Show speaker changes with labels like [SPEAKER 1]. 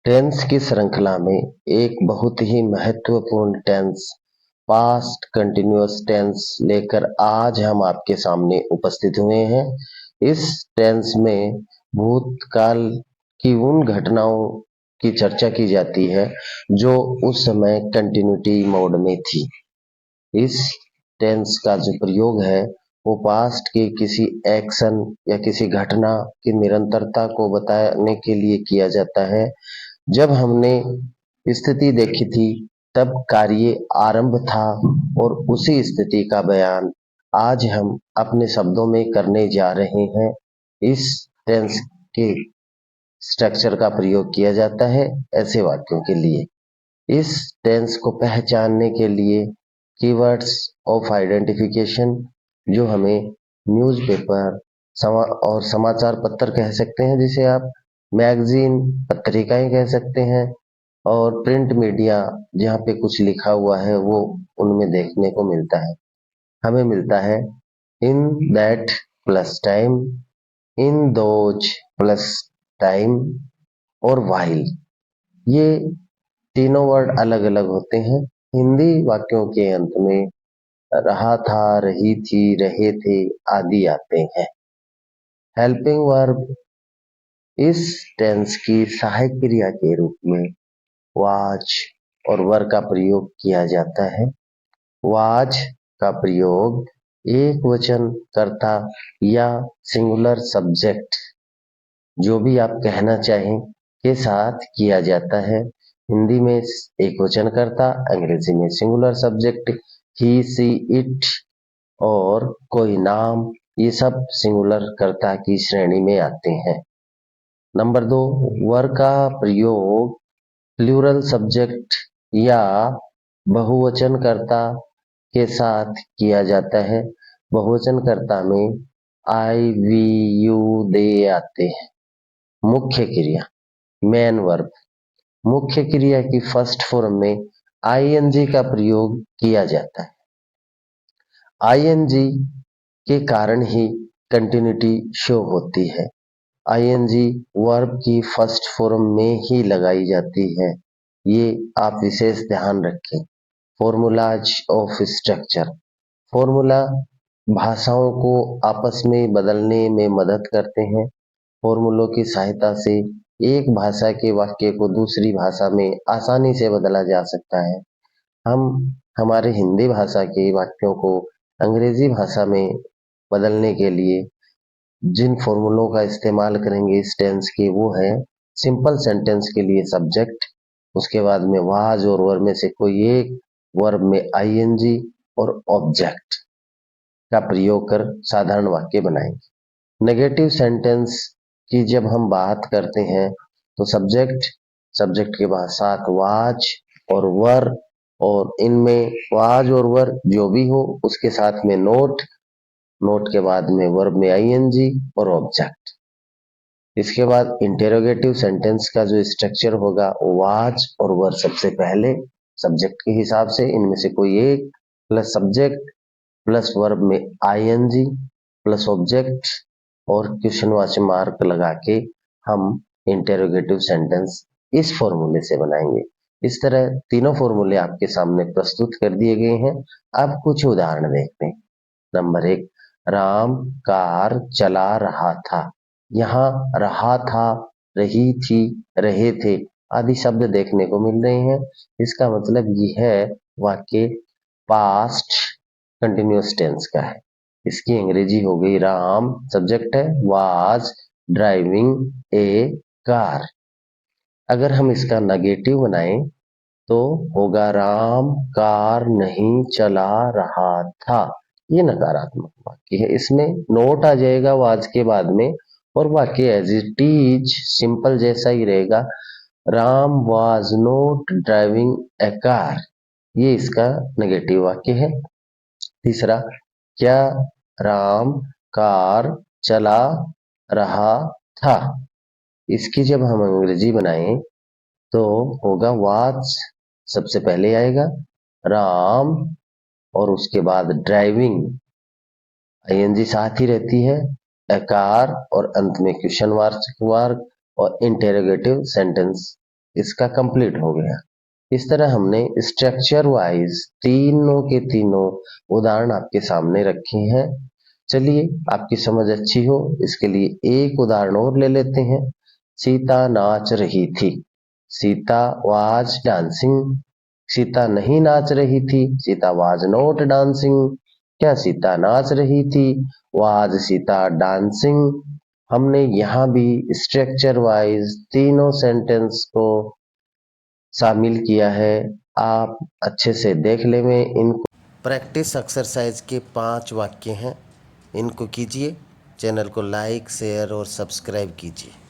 [SPEAKER 1] Tense की श्रृंखला में एक बहुत ही महत्वपूर्ण टेंस पास्ट कंटिन्यूअस टेंस लेकर आज हम आपके सामने उपस्थित हुए हैं। इस टेंस में भूतकाल की उन घटनाओं की चर्चा की जाती है जो उस समय कंटिन्यूटी मोड में थी। इस टेंस का जो प्रयोग है वो पास्ट के किसी एक्शन या किसी घटना की निरंतरता को बताने के लिए किया जाता है। जब हमने स्थिति देखी थी तब कार्य आरंभ था और उसी स्थिति का बयान आज हम अपने शब्दों में करने जा रहे हैं। इस टेंस के स्ट्रक्चर का प्रयोग किया जाता है ऐसे वाक्यों के लिए। इस टेंस को पहचानने के लिए कीवर्ड्स ऑफ आइडेंटिफिकेशन जो हमें न्यूज़पेपर और समाचार पत्र कह सकते हैं, जिसे आप मैगजीन पत्रिकाएं कह सकते हैं, और प्रिंट मीडिया जहाँ पे कुछ लिखा हुआ है वो उनमें देखने को मिलता है। हमें मिलता है in that plus time, in those plus time और व्हाइल। ये तीनों वर्ड अलग अलग होते हैं। हिंदी वाक्यों के अंत में रहा था, रही थी, रहे थे आदि आते हैं। हेल्पिंग वर्ब इस टेंस की सहायक क्रिया के रूप में वाज और वर का प्रयोग किया जाता है। वाज का प्रयोग एक वचन कर्ता या सिंगुलर सब्जेक्ट जो भी आप कहना चाहें के साथ किया जाता है। हिंदी में एक वचन कर्ता, अंग्रेजी में singular subject he, she, it और कोई नाम, ये सब सिंगुलर कर्ता की श्रेणी में आते हैं। नंबर 2, वर का प्रयोग प्लूरल सब्जेक्ट या बहुवचनकर्ता के साथ किया जाता है। बहुवचनकर्ता में आई, वी, यू, दे आते हैं। मुख्य क्रिया मेन वर्ब, मुख्य क्रिया की फर्स्ट फॉर्म में आईएनजी का प्रयोग किया जाता है। आईएनजी के कारण ही कंटिन्यूटी शो होती है। आईएनजी वर्ब की फर्स्ट फॉर्म में ही लगाई जाती है, ये आप विशेष ध्यान रखें। फॉर्मूलाज ऑफ स्ट्रक्चर, फॉर्मूला भाषाओं को आपस में बदलने में मदद करते हैं। फॉर्मूलों की सहायता से एक भाषा के वाक्य को दूसरी भाषा में आसानी से बदला जा सकता है। हम हमारे हिंदी भाषा के वाक्यों को अंग्रेजी भाषा में बदलने के लिए जिन फॉर्मूलों का इस्तेमाल करेंगे इस टेंस के, वो है सिंपल सेंटेंस के लिए सब्जेक्ट, उसके बाद में वाज और वर में से कोई एक, वर्ब में आईएनजी और ऑब्जेक्ट का प्रयोग कर साधारण वाक्य बनाएंगे। नेगेटिव सेंटेंस की जब हम बात करते हैं तो सब्जेक्ट के बाद साथ वाज और वर, और इनमें वाज और वर जो भी हो उसके साथ में नोट के बाद में वर्ब में आईएनजी और ऑब्जेक्ट। इसके बाद इंटेरोगेटिव सेंटेंस का जो स्ट्रक्चर होगा वाज और वर सबसे पहले सब्जेक्ट के हिसाब से, इनमें से कोई एक प्लस सब्जेक्ट प्लस वर्ब में आईएनजी प्लस ऑब्जेक्ट और क्वेश्चनवाची मार्क लगा के हम इंटेरोगेटिव सेंटेंस इस फॉर्मूले से बनाएंगे। इस तरह तीनों फॉर्मूले आपके सामने प्रस्तुत कर दिए गए हैं। अब कुछ उदाहरण देखते हैं। नंबर 1, राम कार चला रहा था। यहाँ रहा था, रही थी, रहे थे आदि शब्द देखने को मिल रहे हैं। इसका मतलब ये है वाक्य पास्ट कंटिन्यूअस टेंस का है। इसकी अंग्रेजी हो गई राम सब्जेक्ट है, वाज ड्राइविंग ए कार। अगर हम इसका नेगेटिव बनाएं तो होगा राम कार नहीं चला रहा था। ये नकारात्मक वाक्य है, इसमें नोट आ जाएगा वाज के बाद में और वाक्य एज इट इज सिंपल जैसा ही रहेगा। Ram was not driving A car, ये इसका नेगेटिव वाक्य है। तीसरा, क्या राम कार चला रहा था। इसकी जब हम अंग्रेजी बनाएं तो होगा वाज सबसे पहले आएगा, राम और उसके बाद ड्राइविंग आईएनजी साथ ही रहती है, ए कार और अंत में क्वेश्चन मार्क और इंटेरोगेटिव सेंटेंस इसका कंप्लीट हो गया। इस तरह हमने स्ट्रक्चर वाइज तीनों के तीनों उदाहरण आपके सामने रखे हैं। चलिए, आपकी समझ अच्छी हो इसके लिए एक उदाहरण और ले लेते हैं। सीता नाच रही थी। Sita was dancing. सीता नहीं नाच रही थी। Sita was not dancing. क्या सीता नाच रही थी? Was Sita dancing? हमने यहाँ भी स्ट्रक्चर वाइज तीनों सेंटेंस को शामिल किया है। आप अच्छे से देख लेंगे। इनको प्रैक्टिस एक्सरसाइज के 5 वाक्य हैं, इनको कीजिए। चैनल को लाइक, शेयर और सब्सक्राइब कीजिए।